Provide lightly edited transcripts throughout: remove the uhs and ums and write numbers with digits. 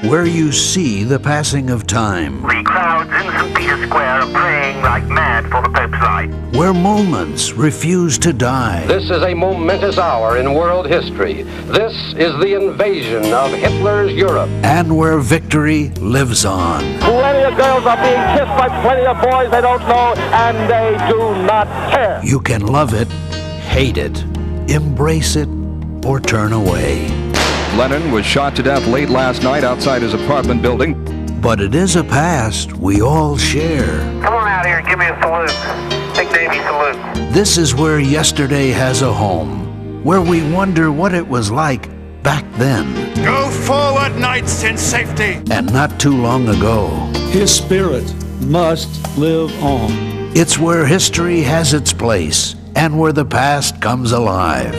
where you see the passing of time. The crowds in St. Peter's Square are praying like mad for the Pope's light. Where moments refuse to die. This is a momentous hour in world history. This is the invasion of Hitler's Europe. And where victory lives on. Plenty of girls are being kissed by plenty of boys they don't know, and they do not care. You can love it, hate it, embrace it, or turn away. Lennon was shot to death late last night outside his apartment building. But it is a past we all share. Come on out here and give me a salute. Big Navy salute. This is where yesterday has a home, where we wonder what it was like back then. Go forward, knights, in safety. And not too long ago. His spirit must live on. It's where history has its place and where the past comes alive.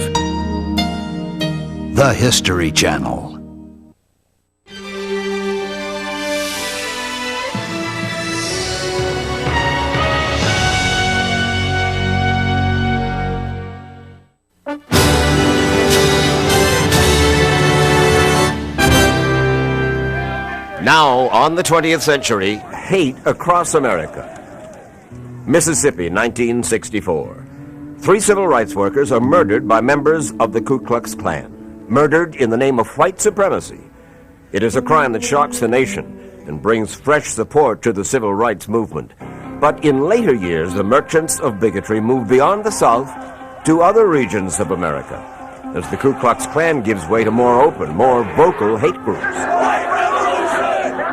The History Channel. Now, on the 20th century, hate across America. Mississippi, 1964. 3 civil rights workers are murdered by members of the Ku Klux Klan. Murdered in the name of white supremacy. It is a crime that shocks the nation and brings fresh support to the civil rights movement. But in later years, the merchants of bigotry moved beyond the South to other regions of America, as the Ku Klux Klan gives way to more open, more vocal hate groups.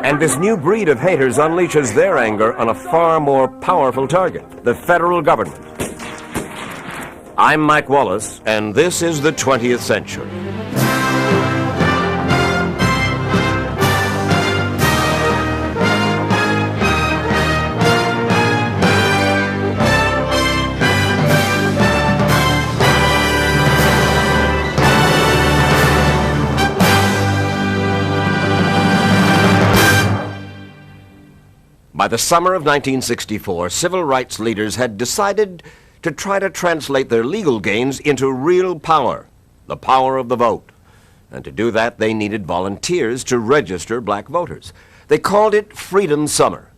And this new breed of haters unleashes their anger on a far more powerful target, the federal government. I'm Mike Wallace, and this is the 20th century. By the summer of 1964, civil rights leaders had decided to try to translate their legal gains into real power, the power of the vote. And to do that, they needed volunteers to register black voters. They called it Freedom Summer.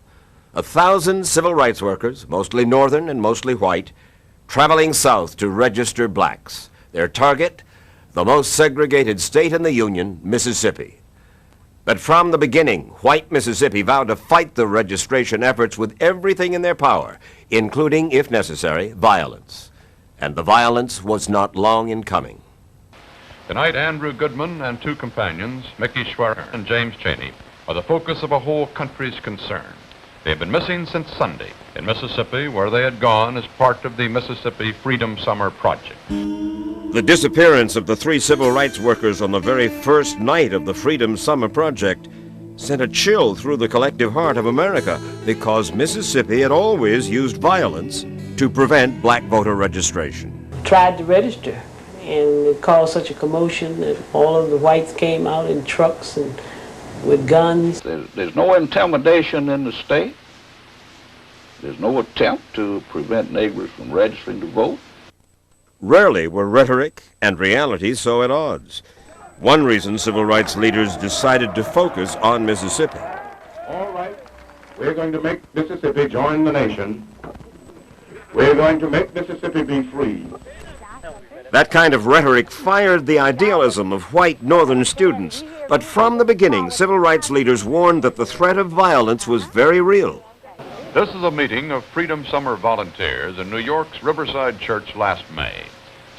1,000 civil rights workers, mostly Northern and mostly white, traveling south to register blacks. Their target, the most segregated state in the Union, Mississippi. But from the beginning, white Mississippi vowed to fight the registration efforts with everything in their power, including, if necessary, violence. And the violence was not long in coming. Tonight, Andrew Goodman and 2 companions, Mickey Schwerer and James Cheney, are the focus of a whole country's concern. They have been missing since Sunday in Mississippi, where they had gone as part of the Mississippi Freedom Summer Project. The disappearance of the 3 civil rights workers on the very first night of the Freedom Summer Project sent a chill through the collective heart of America, because Mississippi had always used violence to prevent black voter registration. Tried to register, and it caused such a commotion that all of the whites came out in trucks and with guns. There's no intimidation in the state. There's no attempt to prevent Negroes from registering to vote. Rarely were rhetoric and reality so at odds. One reason civil rights leaders decided to focus on Mississippi. All right, we're going to make Mississippi join the nation. We're going to make Mississippi be free. That kind of rhetoric fired the idealism of white Northern students. But from the beginning, civil rights leaders warned that the threat of violence was very real. This is a meeting of Freedom Summer volunteers in New York's Riverside Church last May.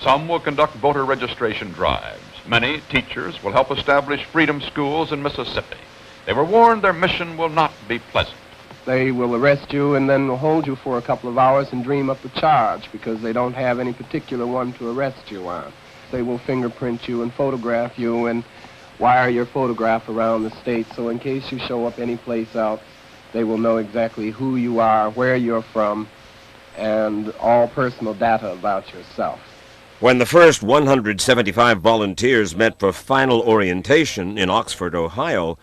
Some will conduct voter registration drives. Many teachers will help establish freedom schools in Mississippi. They were warned their mission will not be pleasant. They will arrest you and then will hold you for a couple of hours and dream up a charge because they don't have any particular one to arrest you on. They will fingerprint you and photograph you and wire your photograph around the state, so in case you show up anyplace else, they will know exactly who you are, where you're from, and all personal data about yourself. When the first 175 volunteers met for final orientation in Oxford, Ohio,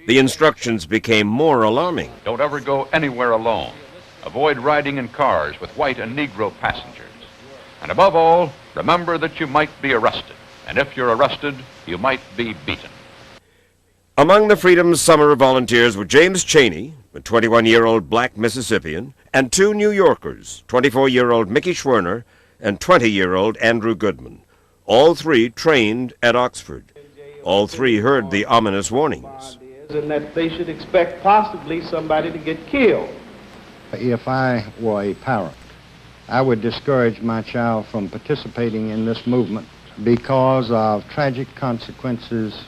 the instructions became more alarming. Don't ever go anywhere alone. Avoid riding in cars with white and Negro passengers. And above all, remember that you might be arrested. And if you're arrested, you might be beaten. Among the Freedom Summer volunteers were James Cheney, a 21-year-old black Mississippian, and two New Yorkers, 24-year-old Mickey Schwerner and 20-year-old Andrew Goodman. All three trained at Oxford. All three heard the ominous warnings. And that they should expect possibly somebody to get killed. If I were a parent, I would discourage my child from participating in this movement because of tragic consequences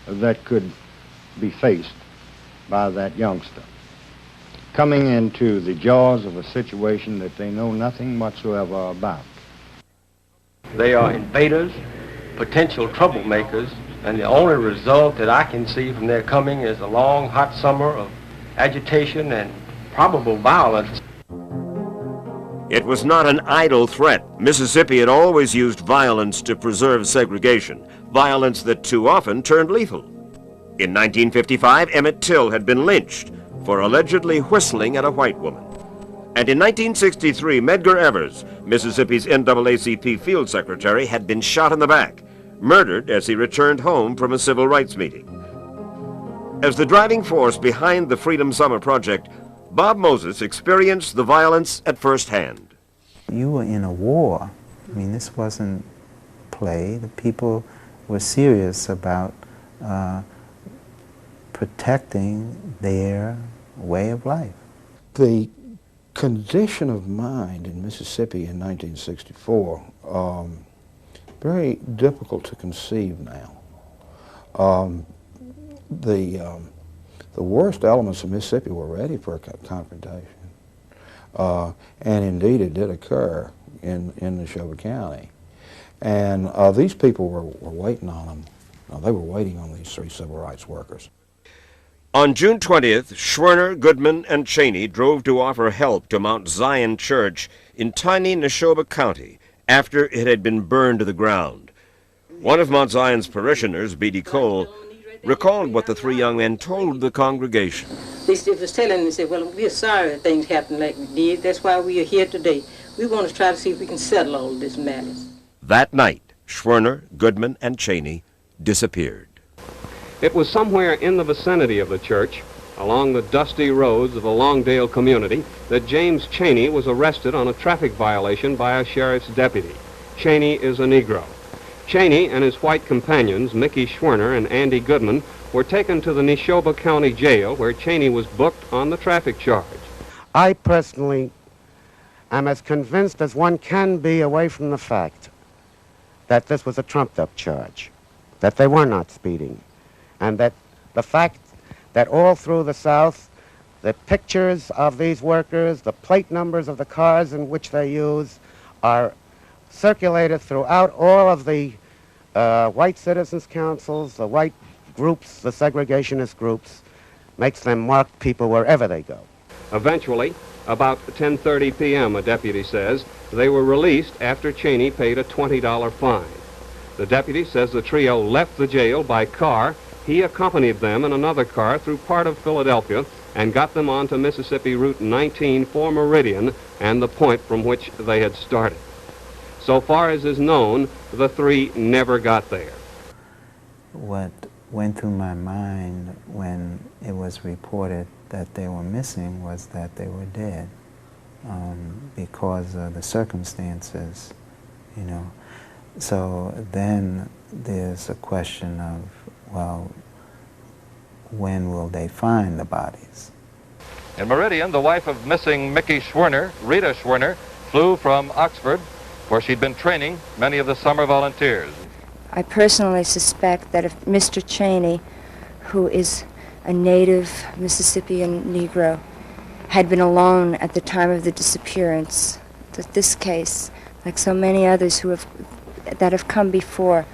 that could be faced by that youngster. Coming into the jaws of a situation that they know nothing whatsoever about. They are invaders, potential troublemakers, and the only result that I can see from their coming is a long, hot summer of agitation and probable violence. It was not an idle threat. Mississippi had always used violence to preserve segregation, violence that too often turned lethal. In 1955, Emmett Till had been lynched for allegedly whistling at a white woman. And in 1963, Medgar Evers, Mississippi's NAACP field secretary, had been shot in the back, murdered as he returned home from a civil rights meeting. As the driving force behind the Freedom Summer Project, Bob Moses experienced the violence at first hand. You were in a war. I mean, this wasn't play. The people were serious about protecting their way of life. The condition of mind in Mississippi in 1964, very difficult to conceive now. The worst elements of Mississippi were ready for a confrontation. And indeed it did occur in Neshoba County. And these people were waiting on them. They were waiting on these three civil rights workers. On June 20th, Schwerner, Goodman, and Cheney drove to offer help to Mount Zion Church in tiny Neshoba County after it had been burned to the ground. One of Mount Zion's parishioners, B.D. Cole, recalled what the three young men told the congregation. They was telling them, they said, well, we're sorry that things happened like we did. That's why we are here today. We want to try to see if we can settle all of this matters. That night, Schwerner, Goodman, and Cheney disappeared. It was somewhere in the vicinity of the church, along the dusty roads of the Longdale community, that James Cheney was arrested on a traffic violation by a sheriff's deputy. Cheney is a Negro. Cheney and his white companions, Mickey Schwerner and Andy Goodman, were taken to the Neshoba County Jail, where Cheney was booked on the traffic charge. I personally am as convinced as one can be away from the fact that this was a trumped-up charge, that they were not speeding, and that the fact that all through the South, the pictures of these workers, the plate numbers of the cars in which they use, are circulated throughout all of the white citizens' councils, the white groups, the segregationist groups, makes them mark people wherever they go. Eventually, about 10:30 p.m., a deputy says, they were released after Cheney paid a $20 fine. The deputy says the trio left the jail by car. He accompanied them in another car through part of Philadelphia and got them onto Mississippi Route 19 for Meridian and the point from which they had started. So far as is known, the three never got there. What went through my mind when it was reported that they were missing was that they were dead because of the circumstances, you know. So then there's a question of, well, when will they find the bodies? In Meridian, the wife of missing Mickey Schwerner, Rita Schwerner, flew from Oxford, where she'd been training many of the summer volunteers. I personally suspect that if Mr. Cheney, who is a native Mississippian Negro, had been alone at the time of the disappearance, that this case, like so many others that have come before,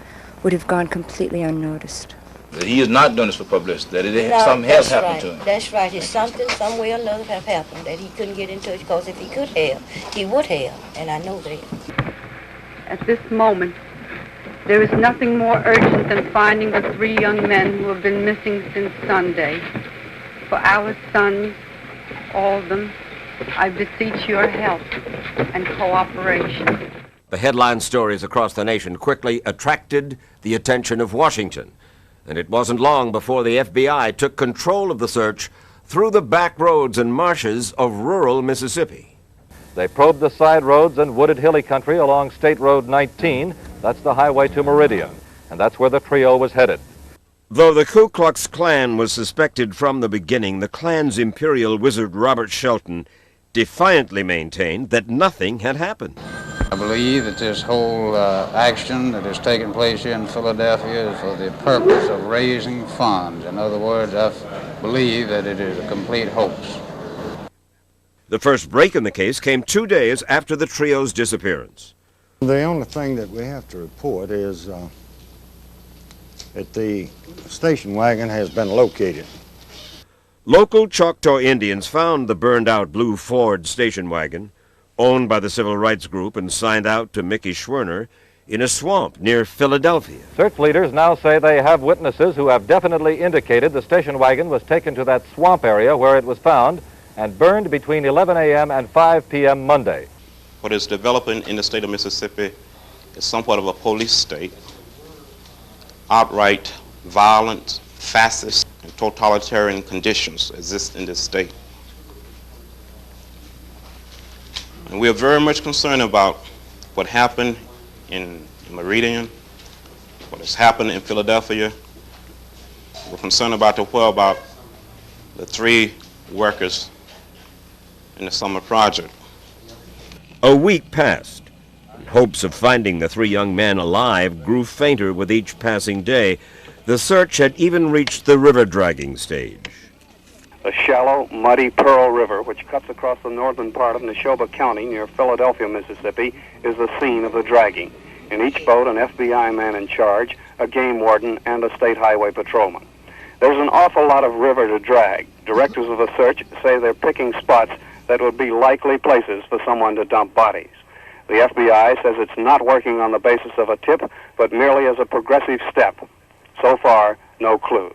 would have gone completely unnoticed. He is not doing this for publicity, that something has happened to him. That's right. It's something, some way or another have happened that he couldn't get in touch, because if he could have, he would have, and I know that. At this moment, there is nothing more urgent than finding the three young men who have been missing since Sunday. For our sons, all of them, I beseech your help and cooperation. The headline stories across the nation quickly attracted the attention of Washington. and it wasn't long before the FBI took control of the search through the back roads and marshes of rural Mississippi. They probed the side roads and wooded hilly country along State Road 19. That's the highway to Meridian, and that's where the trio was headed. Though the Ku Klux Klan was suspected from the beginning, the Klan's imperial wizard Robert Shelton defiantly maintained that nothing had happened. I believe that this whole action that has taken place here in Philadelphia is for the purpose of raising funds. In other words, I believe that it is a complete hoax. The first break in the case came 2 days after the trio's disappearance. The only thing that we have to report is that the station wagon has been located. Local Choctaw Indians found the burned-out blue Ford station wagon, owned by the civil rights group and signed out to Mickey Schwerner, in a swamp near Philadelphia. Search leaders now say they have witnesses who have definitely indicated the station wagon was taken to that swamp area where it was found and burned between 11 a.m. and 5 p.m. Monday. What is developing in the state of Mississippi is somewhat of a police state. Outright violent, fascist, and totalitarian conditions exist in this state. And we are very much concerned about what happened in Meridian, what has happened in Philadelphia. We're concerned about about the 3 workers in the summer project. A week passed. Hopes of finding the 3 young men alive grew fainter with each passing day. The search had even reached the river dragging stage. The shallow, muddy Pearl River, which cuts across the northern part of Neshoba County near Philadelphia, Mississippi, is the scene of the dragging. In each boat, an FBI man in charge, a game warden, and a state highway patrolman. There's an awful lot of river to drag. Directors of the search say they're picking spots that would be likely places for someone to dump bodies. The FBI says it's not working on the basis of a tip, but merely as a progressive step. So far, no clues.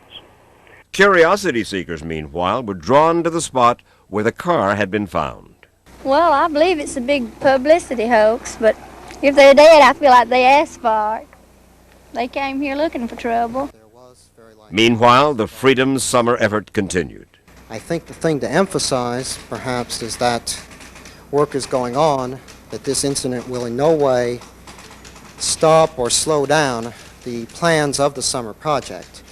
Curiosity seekers, meanwhile, were drawn to the spot where the car had been found. Well, I believe it's a big publicity hoax, but if they're dead, I feel like they asked for it. They came here looking for trouble. Meanwhile, the Freedom Summer effort continued. I think the thing to emphasize, perhaps, is that work is going on, that this incident will in no way stop or slow down the plans of the summer project.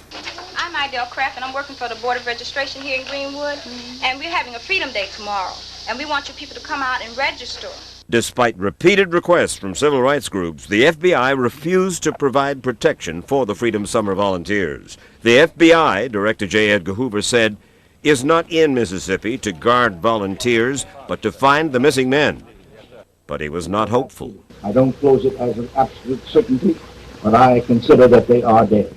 I'm Idell Kraft, and I'm working for the Board of Registration here in Greenwood, and we're having a Freedom Day tomorrow, and we want you people to come out and register. Despite repeated requests from civil rights groups, the FBI refused to provide protection for the Freedom Summer volunteers. The FBI, Director J. Edgar Hoover said, is not in Mississippi to guard volunteers, but to find the missing men. But he was not hopeful. I don't close it as an absolute certainty, but I consider that they are dead.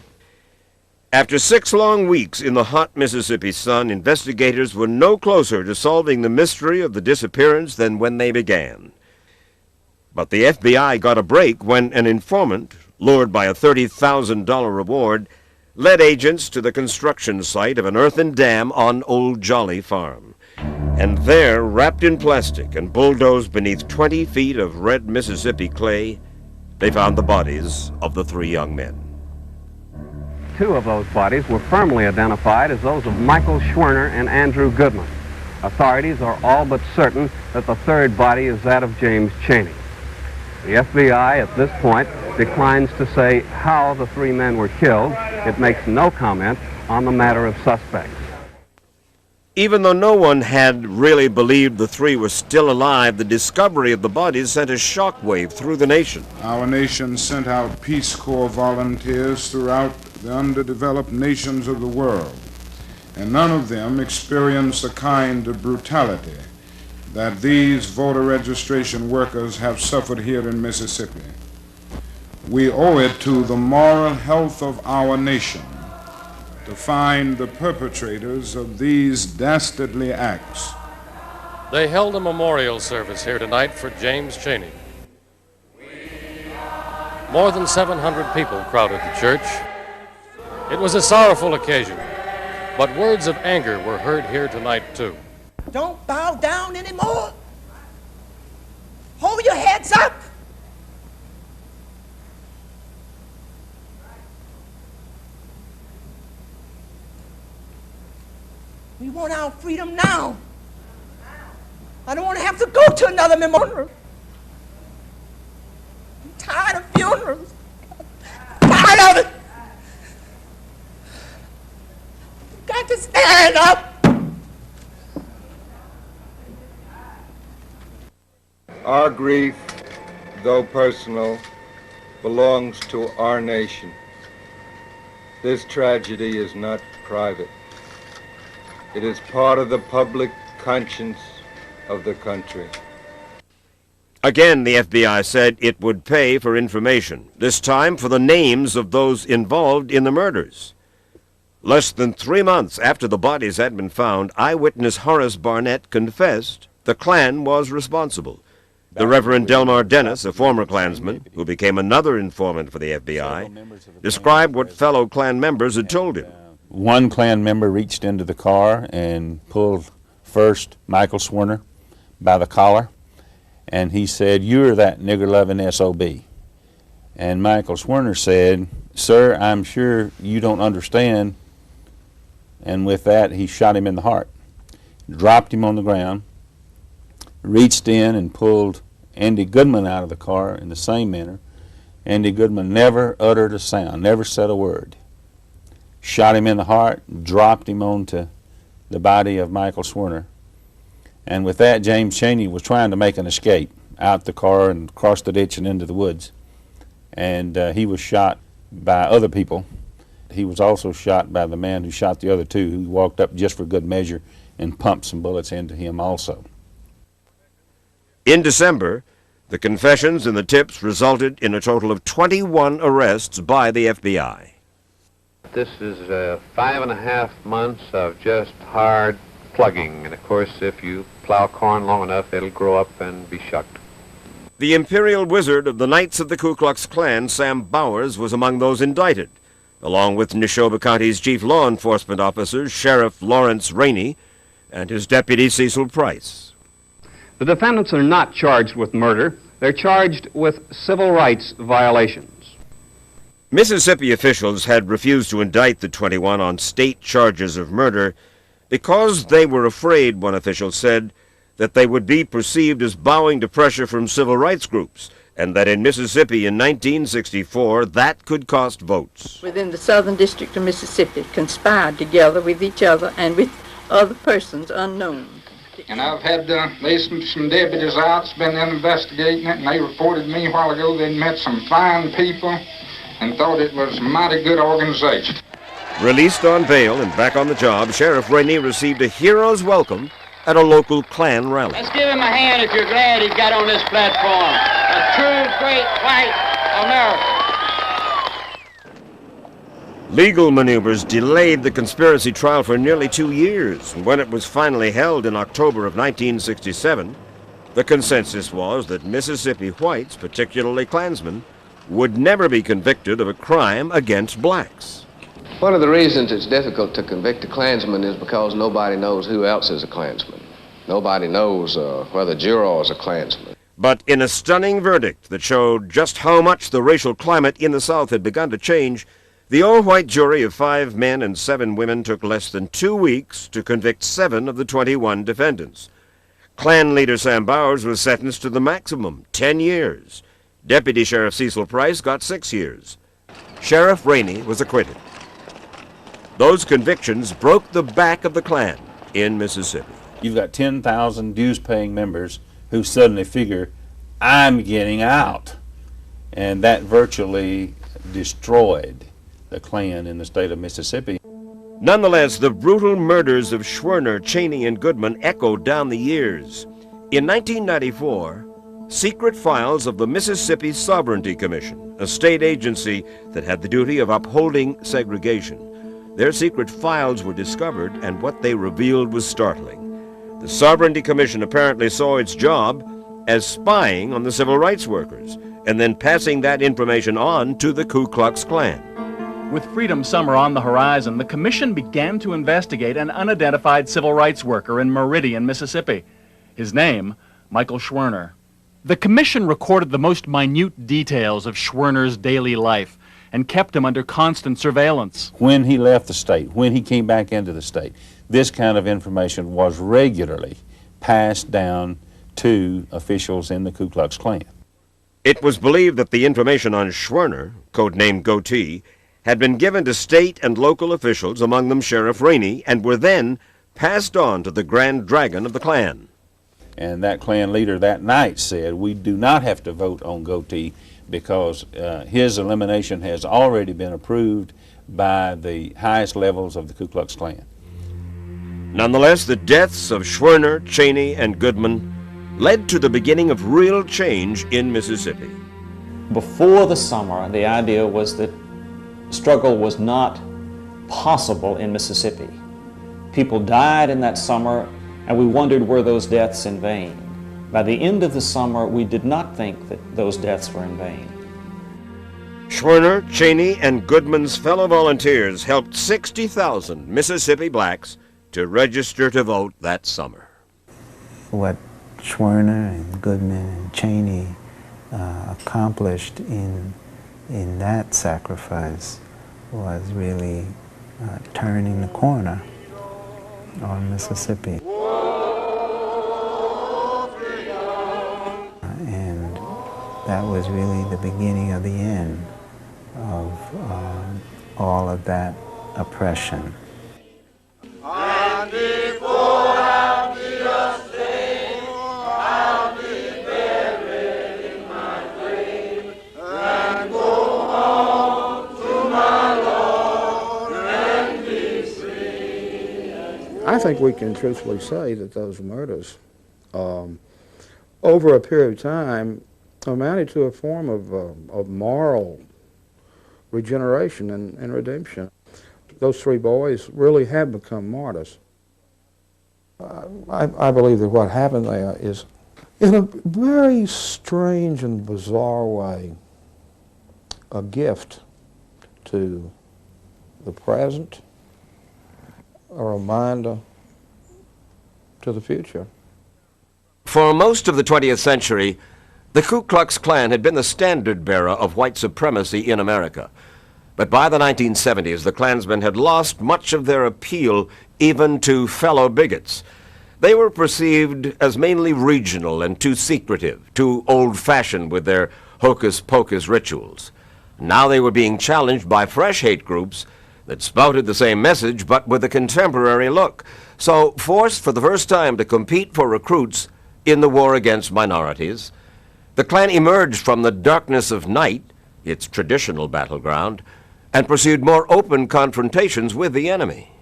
After 6 long weeks in the hot Mississippi sun, investigators were no closer to solving the mystery of the disappearance than when they began. But the FBI got a break when an informant, lured by a $30,000 reward, led agents to the construction site of an earthen dam on Old Jolly Farm. And there, wrapped in plastic and bulldozed beneath 20 feet of red Mississippi clay, they found the bodies of the 3 young men. 2 of those bodies were firmly identified as those of Michael Schwerner and Andrew Goodman. Authorities are all but certain that the 3rd body is that of James Chaney. The FBI at this point declines to say how the 3 men were killed. It makes no comment on the matter of suspects. Even though no one had really believed the 3 were still alive, the discovery of the bodies sent a shockwave through the nation. Our nation sent out Peace Corps volunteers throughout the underdeveloped nations of the world, and none of them experienced the kind of brutality that these voter registration workers have suffered here in Mississippi. We owe it to the moral health of our nation to find the perpetrators of these dastardly acts. They held a memorial service here tonight for James Chaney. More than 700 people crowded the church. It was a sorrowful occasion, but words of anger were heard here tonight too. Don't bow down anymore. Hold your heads up. We want our freedom now. I don't want to have to go to another memorial. I'm tired of funerals. I'm tired of it. You've got to stand up. Our grief, though personal, belongs to our nation. This tragedy is not private. It is part of the public conscience of the country. Again, the FBI said it would pay for information, this time for the names of those involved in the murders. Less than 3 months after the bodies had been found, eyewitness Horace Barnett confessed the Klan was responsible. The Reverend Delmar Dennis, a former Klansman, who became another informant for the FBI, described what fellow Klan members had told him. One Klan member reached into the car and pulled first Michael Schwerner by the collar, and he said, "You're that nigger-loving SOB." And Michael Schwerner said, "Sir, I'm sure you don't understand." And with that, he shot him in the heart, dropped him on the ground, reached in and pulled Andy Goodman out of the car in the same manner. Andy Goodman never uttered a sound, never said a word. Shot him in the heart, dropped him onto the body of Michael Schwerner. And with that, James Chaney was trying to make an escape out the car and across the ditch and into the woods. And he was shot by other people. He was also shot by the man who shot the other two, who walked up just for good measure and pumped some bullets into him also. In December, the confessions and the tips resulted in a total of 21 arrests by the FBI. This is 5.5 months of just hard plugging, and of course if you plow corn long enough it'll grow up and be shucked. The imperial wizard of the Knights of the Ku Klux Klan, Sam Bowers, was among those indicted, along with Neshoba County's chief law enforcement officers, Sheriff Lawrence Rainey, and his deputy Cecil Price. The defendants are not charged with murder. They're charged with civil rights violations. Mississippi officials had refused to indict the 21 on state charges of murder because they were afraid, one official said, that they would be perceived as bowing to pressure from civil rights groups, and that in Mississippi in 1964 that could cost votes. Within the Southern District of Mississippi conspired together with each other and with other persons unknown. And I've had some deputies out, been investigating it, and they reported me a while ago they'd met some fine people and thought it was a mighty good organization. Released on bail and back on the job, Sheriff Rainey received a hero's welcome at a local Klan rally. Let's give him a hand if you're glad he got on this platform. A true great white America. Legal maneuvers delayed the conspiracy trial for nearly 2 years, and when it was finally held in October of 1967, the consensus was that Mississippi whites, particularly Klansmen, would never be convicted of a crime against blacks. One of the reasons it's difficult to convict a Klansman is because nobody knows who else is a Klansman. Nobody knows whether Juror is a Klansman. But in a stunning verdict that showed just how much the racial climate in the South had begun to change, the all-white jury of 5 men and 7 women took less than 2 weeks to convict 7 of the 21 defendants. Klan leader Sam Bowers was sentenced to the maximum, 10 years. Deputy Sheriff Cecil Price got 6 years. Sheriff Rainey was acquitted. Those convictions broke the back of the Klan in Mississippi. You've got 10,000 dues-paying members who suddenly figure, I'm getting out. And that virtually destroyed the Klan in the state of Mississippi. Nonetheless, the brutal murders of Schwerner, Chaney, and Goodman echoed down the years. In 1994, secret files of the Mississippi Sovereignty Commission, a state agency that had the duty of upholding segregation, their secret files were discovered, and what they revealed was startling. The Sovereignty Commission apparently saw its job as spying on the civil rights workers, and then passing that information on to the Ku Klux Klan. With Freedom Summer on the horizon, the Commission began to investigate an unidentified civil rights worker in Meridian, Mississippi. His name, Michael Schwerner. The Commission recorded the most minute details of Schwerner's daily life, and kept him under constant surveillance. When he left the state, when he came back into the state, this kind of information was regularly passed down to officials in the Ku Klux Klan. It was believed that the information on Schwerner, codenamed Goatee, had been given to state and local officials, among them Sheriff Rainey, and were then passed on to the Grand Dragon of the Klan. And that Klan leader that night said, we do not have to vote on Goatee because his elimination has already been approved by the highest levels of the Ku Klux Klan. Nonetheless, the deaths of Schwerner, Cheney, and Goodman led to the beginning of real change in Mississippi. Before the summer, the idea was that struggle was not possible in Mississippi. People died in that summer, and we wondered, were those deaths in vain? By the end of the summer, we did not think that those deaths were in vain. Schwerner, Cheney, and Goodman's fellow volunteers helped 60,000 Mississippi blacks to register to vote that summer. What Schwerner and Goodman and Cheney accomplished in that sacrifice was really turning the corner on Mississippi. And that was really the beginning of the end of all of that oppression. I think we can truthfully say that those murders, over a period of time, amounted to a form of moral regeneration and redemption. Those three boys really have become martyrs. I believe that what happened there is, in a very strange and bizarre way, a gift to the present, a reminder to the future. For most of the 20th century, the Ku Klux Klan had been the standard bearer of white supremacy in America. But by the 1970s, the Klansmen had lost much of their appeal even to fellow bigots. They were perceived as mainly regional and too secretive, too old-fashioned with their hocus-pocus rituals. Now they were being challenged by fresh hate groups that spouted the same message but with a contemporary look. So, forced for the first time to compete for recruits in the war against minorities, the Klan emerged from the darkness of night, its traditional battleground, and pursued more open confrontations with the enemy.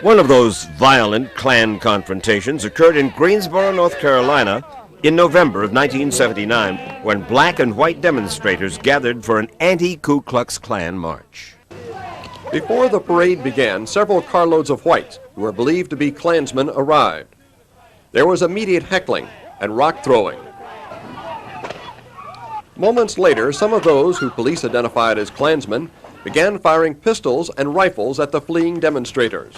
One of those violent Klan confrontations occurred in Greensboro, North Carolina, in November of 1979, when black and white demonstrators gathered for an anti-Ku Klux Klan march. Before the parade began, several carloads of whites who were believed to be Klansmen arrived. There was immediate heckling and rock throwing. Moments later, some of those who police identified as Klansmen began firing pistols and rifles at the fleeing demonstrators.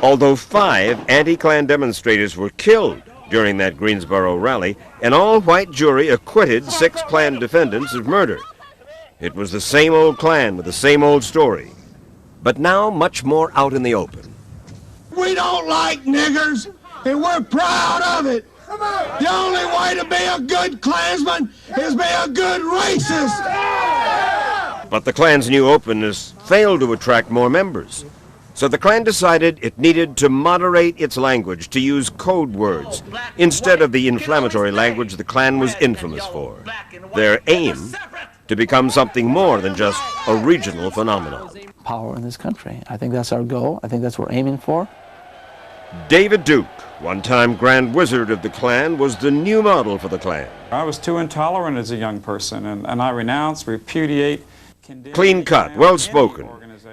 Although 5 anti-Klan demonstrators were killed during that Greensboro rally, an all-white jury acquitted 6 Klan defendants of murder. It was the same old Klan with the same old story, but now much more out in the open. We don't like niggers, and we're proud of it. The only way to be a good Klansman is be a good racist. But the Klan's new openness failed to attract more members. So the Klan decided it needed to moderate its language, to use code words, instead of the inflammatory language the Klan was infamous for. Their aim, to become something more than just a regional phenomenon. Power in this country. I think that's our goal. I think that's what we're aiming for. David Duke, one-time Grand Wizard of the Klan, was the new model for the Klan. I was too intolerant as a young person, and I renounce, repudiate, Clean-cut, well-spoken.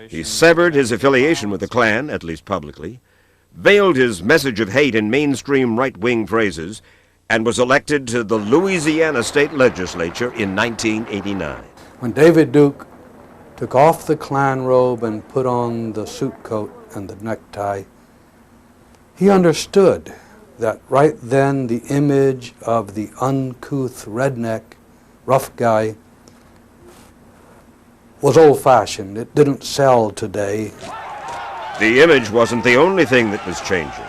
He severed his affiliation with the Klan, at least publicly, veiled his message of hate in mainstream right-wing phrases, and was elected to the Louisiana State Legislature in 1989. When David Duke took off the Klan robe and put on the suit coat and the necktie, he understood that right then the image of the uncouth redneck, rough guy, was old-fashioned. It didn't sell today. The image wasn't the only thing that was changing.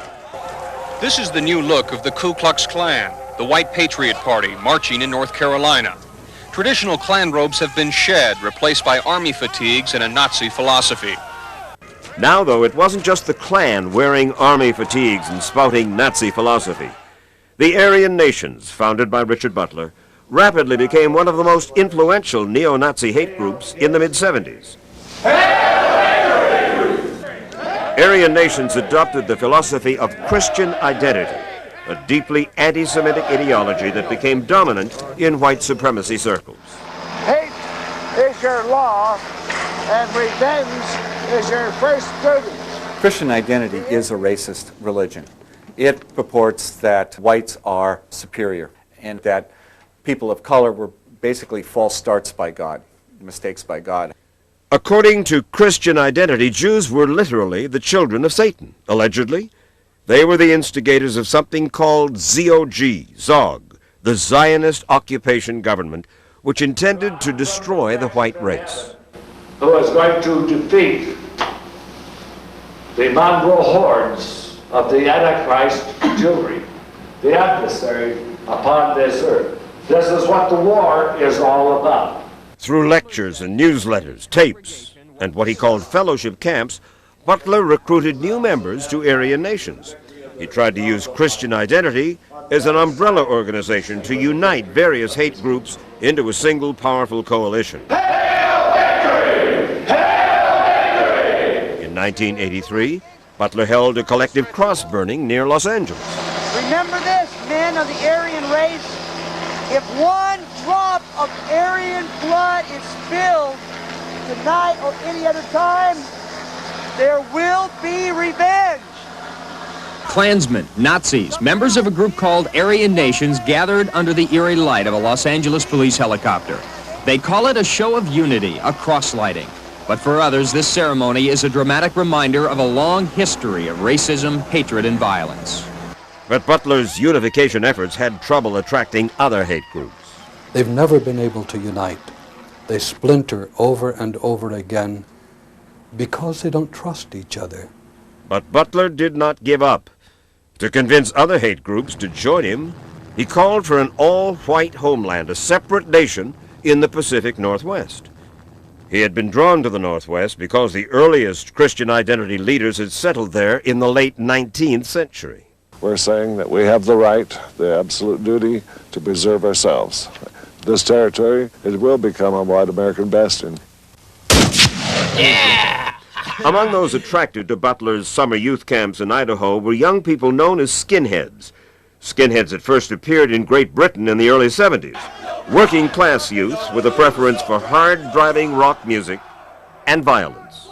This is the new look of the Ku Klux Klan, the white patriot party marching in North Carolina. Traditional Klan robes have been shed, replaced by army fatigues and a Nazi philosophy. Now, though, it wasn't just the Klan wearing army fatigues and spouting Nazi philosophy. The Aryan Nations, founded by Richard Butler, rapidly became one of the most influential neo-Nazi hate groups in the mid-70s. Aryan Nations adopted the philosophy of Christian identity, a deeply anti-Semitic ideology that became dominant in white supremacy circles. Hate is your law, and revenge is your first duty. Christian identity is a racist religion. It purports that whites are superior and that people of color were basically false starts by God, mistakes by God. According to Christian identity, Jews were literally the children of Satan. Allegedly, they were the instigators of something called Zog, the Zionist occupation government, which intended to destroy the white race. Who is going to defeat the mongrel hordes of the Antichrist Jewry, the adversary upon this earth. This is what the war is all about. Through lectures and newsletters, tapes, and what he called fellowship camps, Butler recruited new members to Aryan Nations. He tried to use Christian identity as an umbrella organization to unite various hate groups into a single powerful coalition. In 1983, Butler held a collective cross burning near Los Angeles. Remember this, men of the Aryan race. If one drop of Aryan blood is spilled tonight or any other time, there will be revenge. Klansmen, Nazis, members of a group called Aryan Nations gathered under the eerie light of a Los Angeles police helicopter. They call it a show of unity, a cross-lighting. But for others, this ceremony is a dramatic reminder of a long history of racism, hatred, and violence. But Butler's unification efforts had trouble attracting other hate groups. They've never been able to unite. They splinter over and over again because they don't trust each other. But Butler did not give up. To convince other hate groups to join him, he called for an all-white homeland, a separate nation in the Pacific Northwest. He had been drawn to the Northwest because the earliest Christian identity leaders had settled there in the late 19th century. We're saying that we have the right, the absolute duty to preserve ourselves. This territory, it will become a white American bastion. Yeah! Among those attracted to Butler's summer youth camps in Idaho were young people known as skinheads. Skinheads had first appeared in Great Britain in the early 70s. Working-class youth with a preference for hard-driving rock music and violence.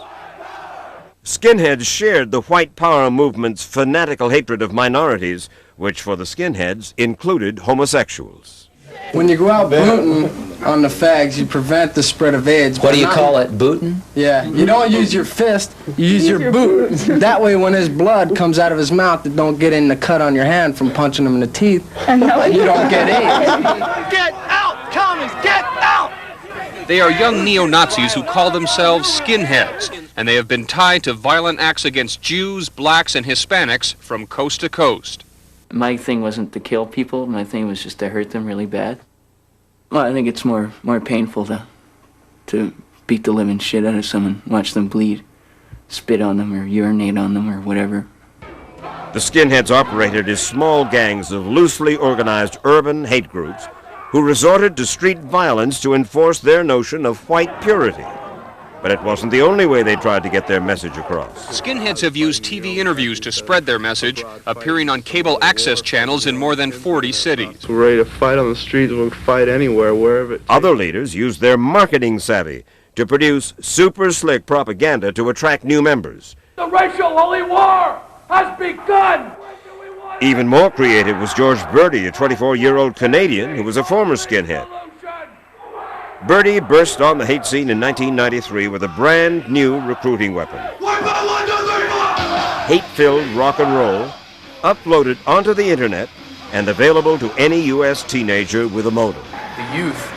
Skinheads shared the white power movement's fanatical hatred of minorities, which for the skinheads included homosexuals. When you go out booting on the fags, you prevent the spread of AIDS. What do you call it, booting? Yeah, you don't use your fist, you use your boot. That way when his blood comes out of his mouth, it don't get in the cut on your hand from punching him in the teeth, and you don't get AIDS. Get out, commies, get out! They are young neo-Nazis who call themselves skinheads, and they have been tied to violent acts against Jews, blacks, and Hispanics from coast to coast. My thing wasn't to kill people. My thing was just to hurt them really bad. Well, I think it's more painful to beat the living shit out of someone, watch them bleed, spit on them or urinate on them or whatever. The skinheads operated as small gangs of loosely organized urban hate groups who resorted to street violence to enforce their notion of white purity. But it wasn't the only way they tried to get their message across. Skinheads have used TV interviews to spread their message, appearing on cable access channels in more than 40 cities. We're ready to fight on the streets, we'll fight anywhere, wherever it takes. Other leaders used their marketing savvy to produce super slick propaganda to attract new members. The racial holy war has begun! Even more creative was George Birdie, a 24-year-old Canadian who was a former skinhead. Birdie burst on the hate scene in 1993 with a brand new recruiting weapon. Hate-filled rock and roll, uploaded onto the internet and available to any U.S. teenager with a modem. The youth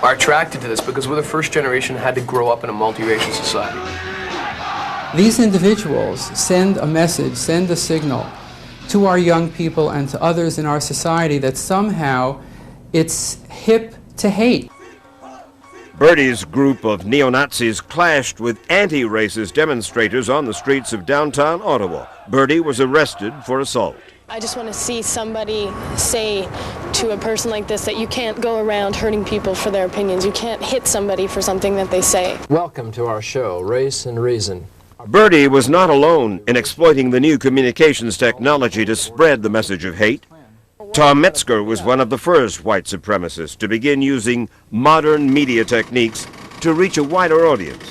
are attracted to this because we're the first generation had to grow up in a multiracial society. These individuals send a message, send a signal to our young people and to others in our society that somehow it's hip to hate. Birdie's group of neo-Nazis clashed with anti-racist demonstrators on the streets of downtown Ottawa. Birdie was arrested for assault. I just want to see somebody say to a person like this that you can't go around hurting people for their opinions. You can't hit somebody for something that they say. Welcome to our show, Race and Reason. Birdie was not alone in exploiting the new communications technology to spread the message of hate. Tom Metzger was one of the first white supremacists to begin using modern media techniques to reach a wider audience.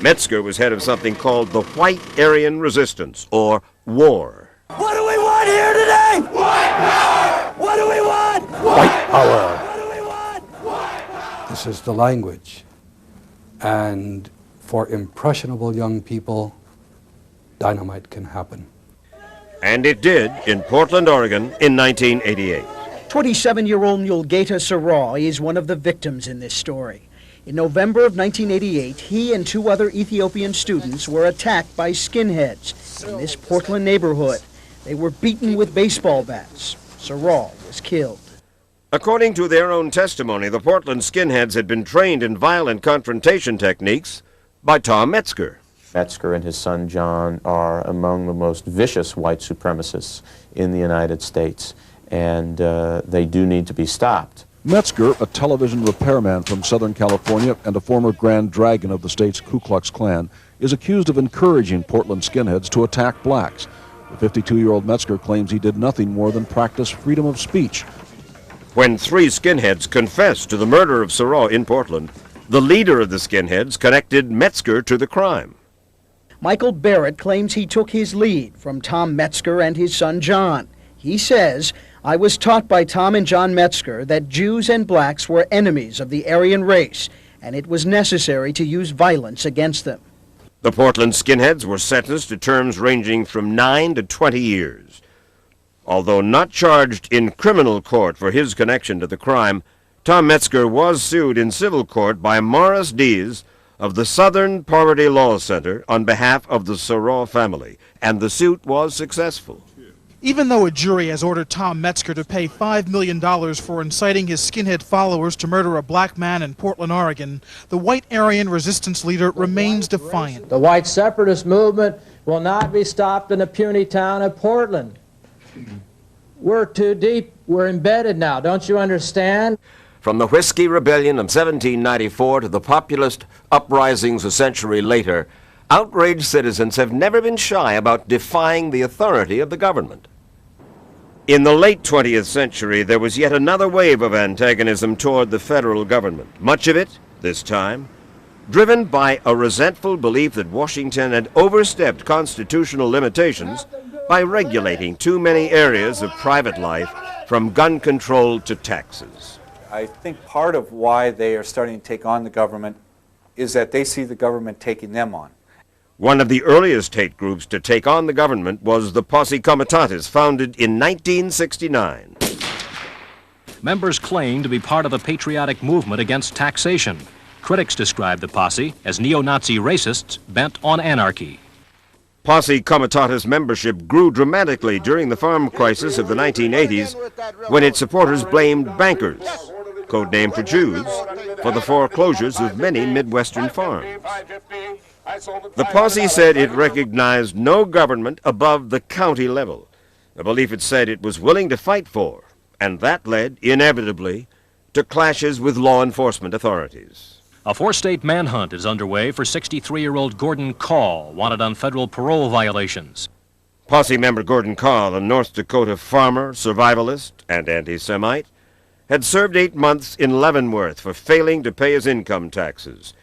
Metzger was head of something called the White Aryan Resistance, or WAR. What do we want here today? White power! What do we want? White power. What do we want? This is the language. And for impressionable young people, dynamite can happen. And it did in Portland, Oregon in 1988. 27-year-old Mulgeta Sarau is one of the victims in this story. In November of 1988, he and two other Ethiopian students were attacked by skinheads in this Portland neighborhood. They were beaten with baseball bats. Sarau was killed. According to their own testimony, the Portland skinheads had been trained in violent confrontation techniques by Tom Metzger. Metzger and his son John are among the most vicious white supremacists in the United States, and they do need to be stopped. Metzger, a television repairman from Southern California and a former Grand Dragon of the state's Ku Klux Klan, is accused of encouraging Portland skinheads to attack blacks. The 52-year-old Metzger claims he did nothing more than practice freedom of speech. When three skinheads confessed to the murder of Sarau in Portland, the leader of the skinheads connected Metzger to the crime. Michael Barrett claims he took his lead from Tom Metzger and his son John. He says, "I was taught by Tom and John Metzger that Jews and blacks were enemies of the Aryan race, and it was necessary to use violence against them." The Portland skinheads were sentenced to terms ranging from 9 to 20 years. Although not charged in criminal court for his connection to the crime, Tom Metzger was sued in civil court by Morris Dees of the Southern Poverty Law Center on behalf of the Sarau family, and the suit was successful. Even though a jury has ordered Tom Metzger to pay $5 million for inciting his skinhead followers to murder a black man in Portland, Oregon, the white Aryan resistance leader remains defiant. The white separatist movement will not be stopped in the puny town of Portland. We're too deep. We're embedded now. Don't you understand? From the Whiskey Rebellion of 1794 to the populist uprisings a century later, outraged citizens have never been shy about defying the authority of the government. In the late 20th century, there was yet another wave of antagonism toward the federal government, much of it, this time, driven by a resentful belief that Washington had overstepped constitutional limitations by regulating too many areas of private life, from gun control to taxes. I think part of why they are starting to take on the government is that they see the government taking them on. One of the earliest hate groups to take on the government was the Posse Comitatus, founded in 1969. Members claim to be part of a patriotic movement against taxation. Critics describe the posse as neo-Nazi racists bent on anarchy. Posse Comitatus membership grew dramatically during the farm crisis of the 1980s, when its supporters blamed bankers, code name for Jews, for the foreclosures of many Midwestern farms. The posse said it recognized no government above the county level, a belief it said it was willing to fight for, and that led, inevitably, to clashes with law enforcement authorities. A four-state manhunt is underway for 63-year-old Gordon Call, wanted on federal parole violations. Posse member Gordon Call, a North Dakota farmer, survivalist, and anti-Semite, had served 8 months in Leavenworth for failing to pay his income taxes.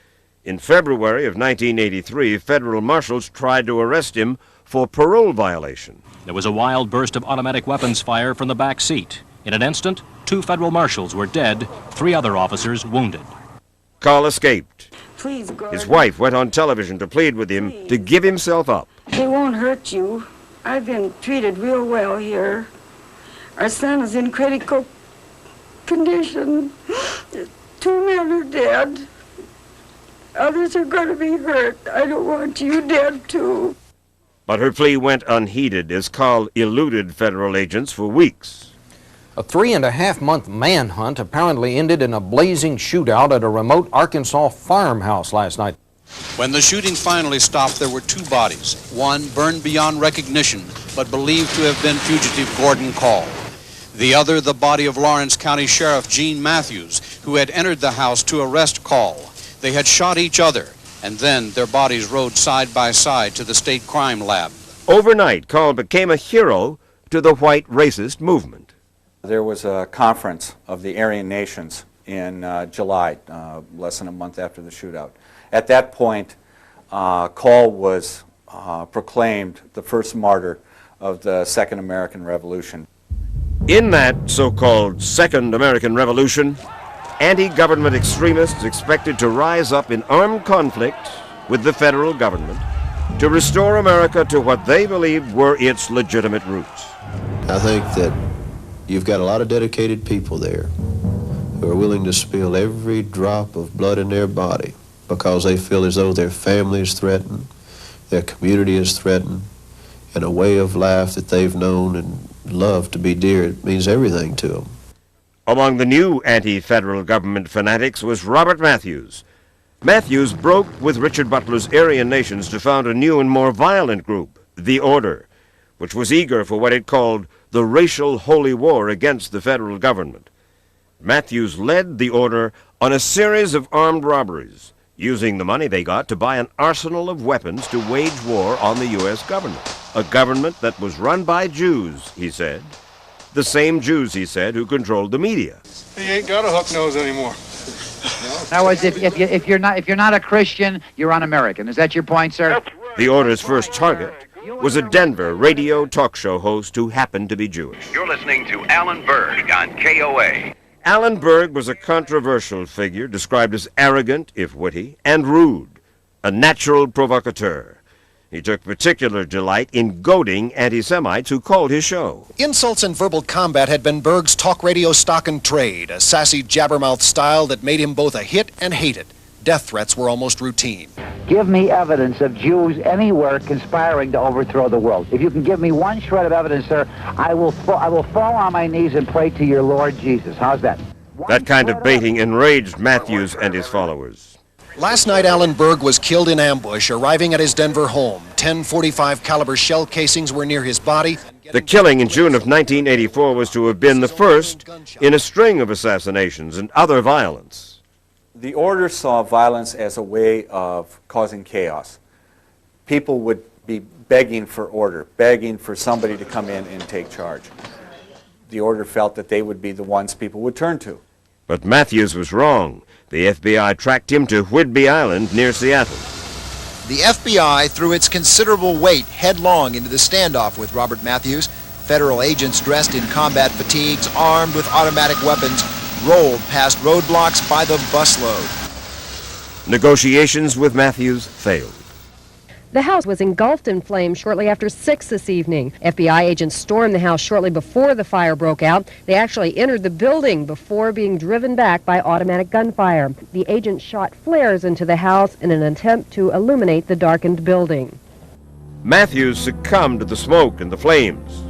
In February of 1983, federal marshals tried to arrest him for parole violation. There was a wild burst of automatic weapons fire from the back seat. In an instant, 2 federal marshals were dead, 3 other officers wounded. Carl escaped. Please, God. His wife went on television to plead with him to give himself up. They won't hurt you. I've been treated real well here. Our son is in critical condition. 2 men are dead. Others are going to be hurt. I don't want you dead, too. But her plea went unheeded as Carl eluded federal agents for weeks. A 3.5-month manhunt apparently ended in a blazing shootout at a remote Arkansas farmhouse last night. When the shooting finally stopped, there were 2 bodies. One burned beyond recognition, but believed to have been fugitive Gordon Call. The other, the body of Lawrence County Sheriff Gene Matthews, who had entered the house to arrest Call. They had shot each other, and then their bodies rode side by side to the state crime lab. Overnight, Call became a hero to the white racist movement. There was a conference of the Aryan nations in July, less than a month after the shootout. At that point, Call was proclaimed the first martyr of the Second American Revolution. In that so-called Second American Revolution, anti-government extremists expected to rise up in armed conflict with the federal government to restore America to what they believed were its legitimate roots. I think that you've got a lot of dedicated people there who are willing to spill every drop of blood in their body because they feel as though their family is threatened, their community is threatened, and a way of life that they've known and loved to be dear, it means everything to them. Among the new anti-federal government fanatics was Robert Matthews. Matthews broke with Richard Butler's Aryan nations to found a new and more violent group, the Order, which was eager for what it called the racial holy war against the federal government. Matthews led the Order on a series of armed robberies, using the money they got to buy an arsenal of weapons to wage war on the U.S. government, a government that was run by Jews, he said. The same Jews, he said, who controlled the media. He ain't got a hook nose anymore. In other words, if you're not a Christian, you're un-American. Is that your point, sir? The Order's first target was a Denver radio talk show host who happened to be Jewish. You're listening to Alan Berg on KOA. Alan Berg was a controversial figure, described as arrogant, if witty, and rude, a natural provocateur. He took particular delight in goading anti-Semites who called his show. Insults and verbal combat had been Berg's talk radio stock and trade, a sassy jabbermouth style that made him both a hit and hated. Death threats were almost routine. Give me evidence of Jews anywhere conspiring to overthrow the world. If you can give me one shred of evidence, sir, I will fall on my knees and pray to your Lord Jesus. How's that? That kind of baiting enraged Matthews and his followers. Last night, Alan Berg was killed in ambush, arriving at his Denver home. 10 .45 caliber shell casings were near his body. The killing in June of 1984 was to have been the first in a string of assassinations and other violence. The Order saw violence as a way of causing chaos. People would be begging for order, begging for somebody to come in and take charge. The Order felt that they would be the ones people would turn to. But Matthews was wrong. The FBI tracked him to Whidbey Island near Seattle. The FBI threw its considerable weight headlong into the standoff with Robert Matthews. Federal agents dressed in combat fatigues, armed with automatic weapons, rolled past roadblocks by the busload. Negotiations with Matthews failed. The house was engulfed in flames shortly after 6 this evening. FBI agents stormed the house shortly before the fire broke out. They actually entered the building before being driven back by automatic gunfire. The agents shot flares into the house in an attempt to illuminate the darkened building. Matthews succumbed to the smoke and the flames,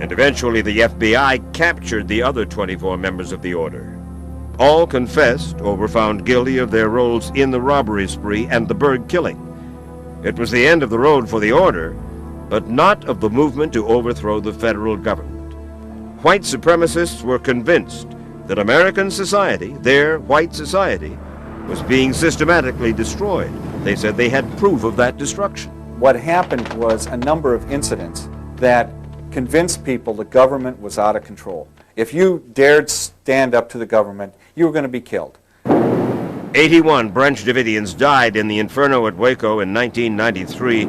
and eventually the FBI captured the other 24 members of the Order. All confessed or were found guilty of their roles in the robbery spree and the Berg killing. It was the end of the road for the Order, but not of the movement to overthrow the federal government. White supremacists were convinced that American society, their white society, was being systematically destroyed. They said they had proof of that destruction. What happened was a number of incidents that convinced people the government was out of control. If you dared stand up to the government, you were going to be killed. 81 Branch Davidians died in the inferno at Waco in 1993,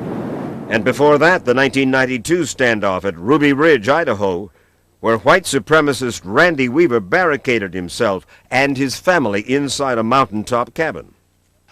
and before that, the 1992 standoff at Ruby Ridge, Idaho, where white supremacist Randy Weaver barricaded himself and his family inside a mountaintop cabin.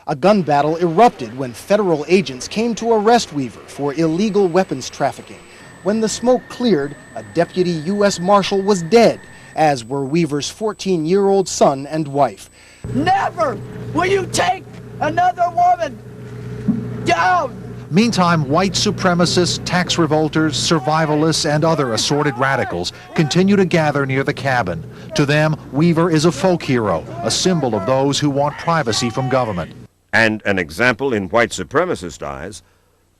A gun battle erupted when federal agents came to arrest Weaver for illegal weapons trafficking. When the smoke cleared, a deputy U.S. Marshal was dead, as were Weaver's 14-year-old son and wife. Never will you take another woman down! Meantime, white supremacists, tax revolters, survivalists, and other assorted radicals continue to gather near the cabin. To them, Weaver is a folk hero, a symbol of those who want privacy from government. And an example in white supremacist eyes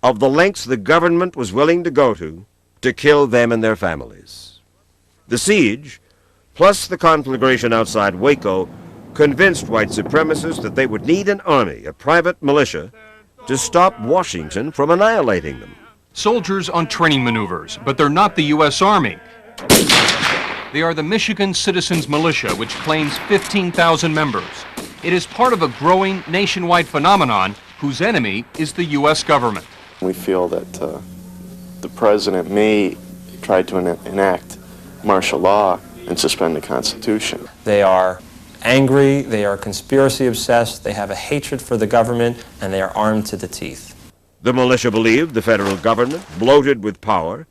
of the lengths the government was willing to go to kill them and their families. The siege, plus the conflagration outside Waco, convinced white supremacists that they would need an army, a private militia, to stop Washington from annihilating them. Soldiers on training maneuvers, but they're not the U.S. Army. They are the Michigan Citizens Militia, which claims 15,000 members. It is part of a growing nationwide phenomenon whose enemy is the U.S. government. We feel that the president may try to enact martial law and suspend the Constitution. They are angry, they are conspiracy obsessed, they have a hatred for the government, and they are armed to the teeth. The militia believed the federal government, bloated with power,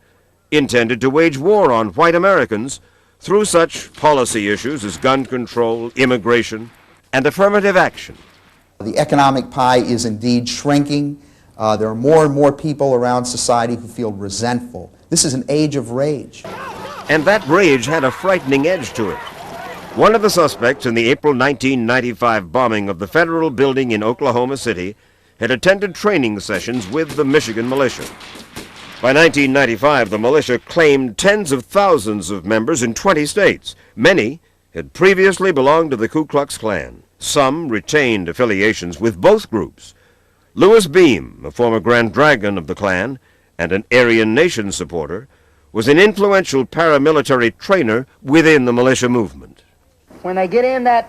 intended to wage war on white Americans through such policy issues as gun control, immigration, and affirmative action. The economic pie is indeed shrinking. There are more and more people around society who feel resentful. This is an age of rage. And that rage had a frightening edge to it. One of the suspects in the April 1995 bombing of the federal building in Oklahoma City had attended training sessions with the Michigan militia. By 1995, the militia claimed tens of thousands of members in 20 states. Many had previously belonged to the Ku Klux Klan. Some retained affiliations with both groups. Louis Beam, a former Grand Dragon of the Klan and an Aryan Nation supporter, was an influential paramilitary trainer within the militia movement. When they get in that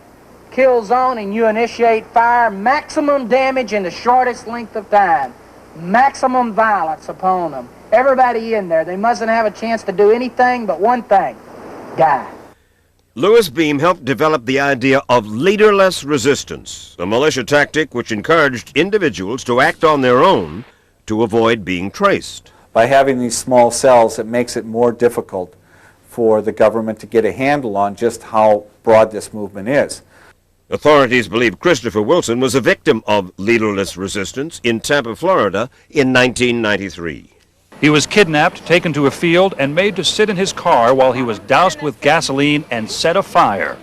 kill zone and you initiate fire, maximum damage in the shortest length of time, maximum violence upon them. Everybody in there, they mustn't have a chance to do anything but one thing, die. Louis Beam helped develop the idea of leaderless resistance, a militia tactic which encouraged individuals to act on their own to avoid being traced. By having these small cells, it makes it more difficult for the government to get a handle on just how broad this movement is. Authorities believe Christopher Wilson was a victim of leaderless resistance in Tampa, Florida in 1993. He was kidnapped, taken to a field, and made to sit in his car while he was doused with gasoline and set afire.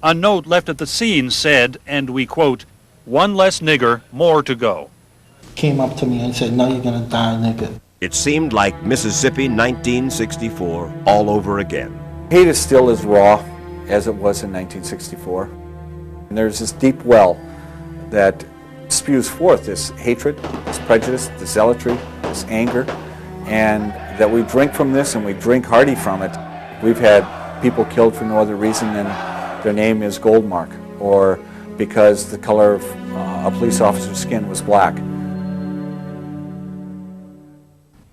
A note left at the scene said, and we quote, "One less nigger, more to go." Came up to me and said, "No, you're gonna die, nigga." It seemed like Mississippi 1964 all over again. Hate is still as raw as it was in 1964. And there's this deep well that spews forth this hatred, this prejudice, this zealotry, this anger, and that we drink from this and we drink hearty from it. We've had people killed for no other reason than their name is Goldmark, or because the color of a police officer's skin was black.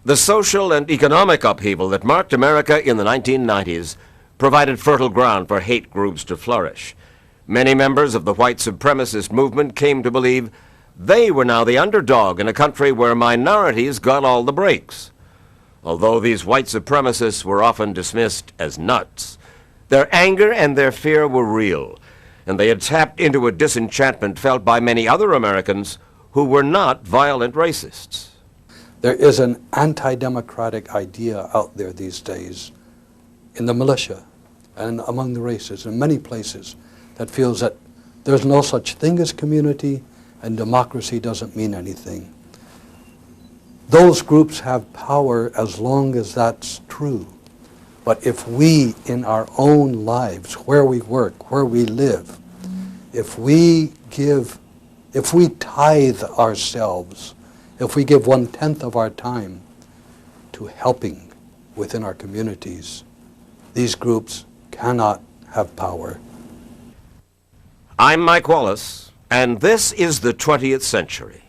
The social and economic upheaval that marked America in the 1990s provided fertile ground for hate groups to flourish. Many members of the white supremacist movement came to believe they were now the underdog in a country where minorities got all the breaks. Although these white supremacists were often dismissed as nuts, their anger and their fear were real, and they had tapped into a disenchantment felt by many other Americans who were not violent racists. There is an anti-democratic idea out there these days in the militia and among the races in many places that feels that there's no such thing as community and democracy doesn't mean anything. Those groups have power as long as that's true. But if we, in our own lives, where we work, where we live, if we tithe ourselves, if we give 1/10 of our time to helping within our communities, these groups cannot have power. I'm Mike Wallace, and this is the 20th Century.